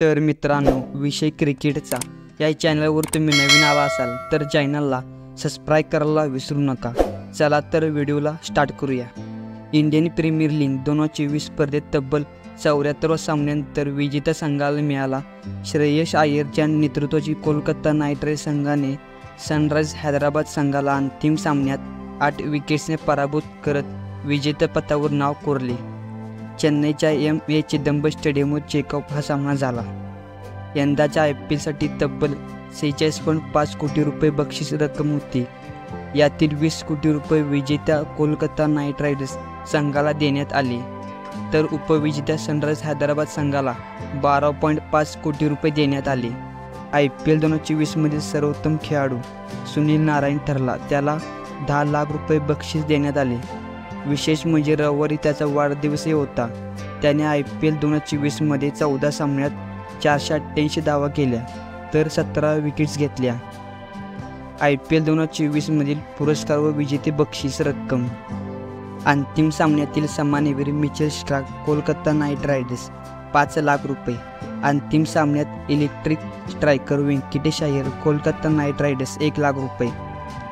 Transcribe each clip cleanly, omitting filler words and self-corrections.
तर मित्रांनो, विषय क्रिकेटचा या चॅनलवर तुम्ही नवीन आला असाल तर चॅनलला सबस्क्राईब करायला विसरू नका। चला तर व्हिडिओला स्टार्ट करूया। इंडियन प्रीमियर लीग 2024 स्पर्धेत तब्बल 74 सामन्यांनंतर विजेत्या संघाला मिळाला श्रेयस अय्यरच्या नेतृत्वाची कोलकाता नाईट रायडर्स संघाने सनरायझर्स हैदराबाद संघाला अंतिम सामन्यात 8 विकेट्सने पराभूत करत विजेतेपदावर नाव कोरले। चेन्नईच्या एम.ए. चिदंबरम स्टेडियमवर चेकआउट हा सामना झाला। यंदाच्या IPLसाठी तब्बल 46.5 कोटी रुपये बक्षीस रक्कम होती। यातील 20 कोटी रुपये विजेत्या कोलकाता नाईट रायडर्स संघाला देण्यात आले, तर उपविजेत्या सनरायझर्स हैदराबाद संघाला 12.5 कोटी रुपये देण्यात आले। IPL 2024 मधील सर्वोत्तम खेळाडू सुनील नारायण ठरला, त्याला 10 लाख रुपये बक्षीस देण्यात आले। विशेष म्हणजे रविवारी त्याचा वाढदिवसही होता। त्याने IPL 2024 मध्ये 14 सामन्यात 488 धावा केल्या तर 17 विकेट्स घेतल्या। IPL 2024 मधील पुरस्कार व विजेते बक्षीस रक्कम। अंतिम सामन्यातील सामनावीर Mitchell Starc Kolkata Knight Riders 5 lakh रुपये। अंतिम सामन्यात electric striker Venkatesh Iyer Kolkata Knight Riders 1 lakh रुपये।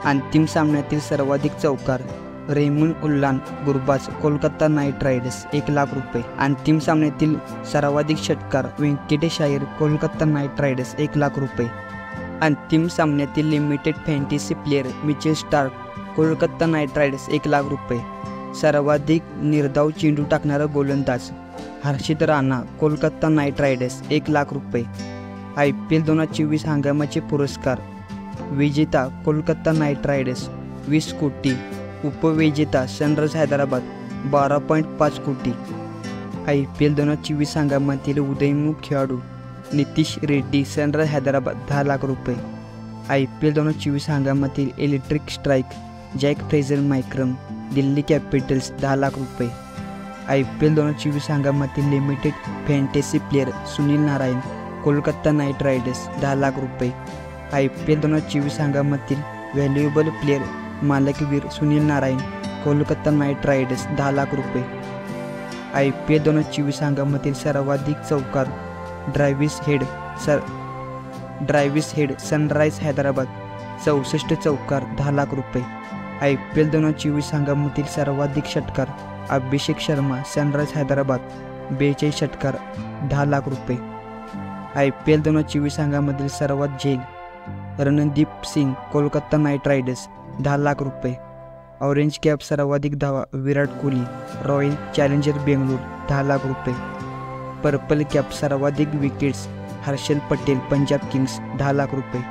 अंतिम सामन्यातील सर्वाधिक चौकार Rahmanullah Gurbaz Kolkata Knight Riders 1 lakh रुपये। अंतिम सामन्यातील सर्वाधिक षटकार वेंकटेश अय्यर कोलकाता नाईट रायडर्स 1 लाख रुपये। अंतिम सामन्यातील limited fantasy player Mitchell Starc Kolkata Knight Riders 1 lakh रुपये। सर्वाधिक निर्धाव चेंडू टाकणारा गोलंदाज हर्षित राणा कोलकाता नाईट रायडर्स 1 लाख रुपये। IPL 2024 हंगामाचे पुरस्कार विजेता कोलकाता नाईट रायडर्स 20 कोटी, उपविजेता सनरायझर्स हैदराबाद 12.5 कोटी। IPL 2024 हंगामातील उदयोन्मुख खेळाडू नितीश रेड्डी सनरायझर्स हैदराबाद 10 लाख रुपये। IPL 2024 हंगामातील electric strike Jake Fraser McGurk Delhi Capitals 10 lakh रुपये। IPL 2024 हंगामातील limited fantasy player Sunil Narine Kolkata Knight Riders 10 lakh रुपये। IPL 2024 हंगामातील व्हॅल्युएबल प्लेयर मालकवीर सुनील नारायण कोलकाता नाईट रायडर्स 10 लाख रुपये। IPL 2024 हंगामातील सर्वाधिक चौकार ड्राविस हेड सनरायझर्स हैदराबाद 64 चौकार 10 लाख रुपये। IPL 2024 हंगामातील सर्वाधिक षटकार अभिषेक शर्मा सनरायझर्स हैदराबाद 42 षटकार 10 लाख रुपये। IPL 2024 हंगामातील सर्वात झेल रणदीप सिंग कोलकाता नाईट रायडर्स 10 लाख रुपये। ऑरेंज कॅप सर्वाधिक धावा विराट कोहली रॉयल चॅलेंजर बेंगळूर 10 लाख रुपये। पर्पल कॅप सर्वाधिक विकेट्स हर्षल पटेल पंजाब किंग्स 10 लाख रुपये।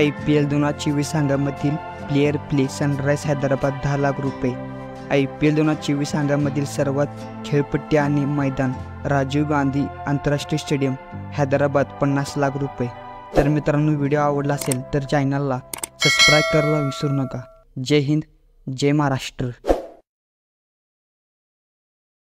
IPL 2024 हंगामातील player play Sunrisers Hyderabad 10 lakh रुपये। IPL 2024 हंगामातील सर्वात खेळपट्टी आणि मैदान राजीव गांधी आंतरराष्ट्रीय स्टेडियम हैदराबाद 50 लाख रुपये। तर मित्रांनो, व्हिडिओ आवडला असेल तर चॅनलला सबस्क्राईब करायला विसरू नका। जय हिंद, जय महाराष्ट्र।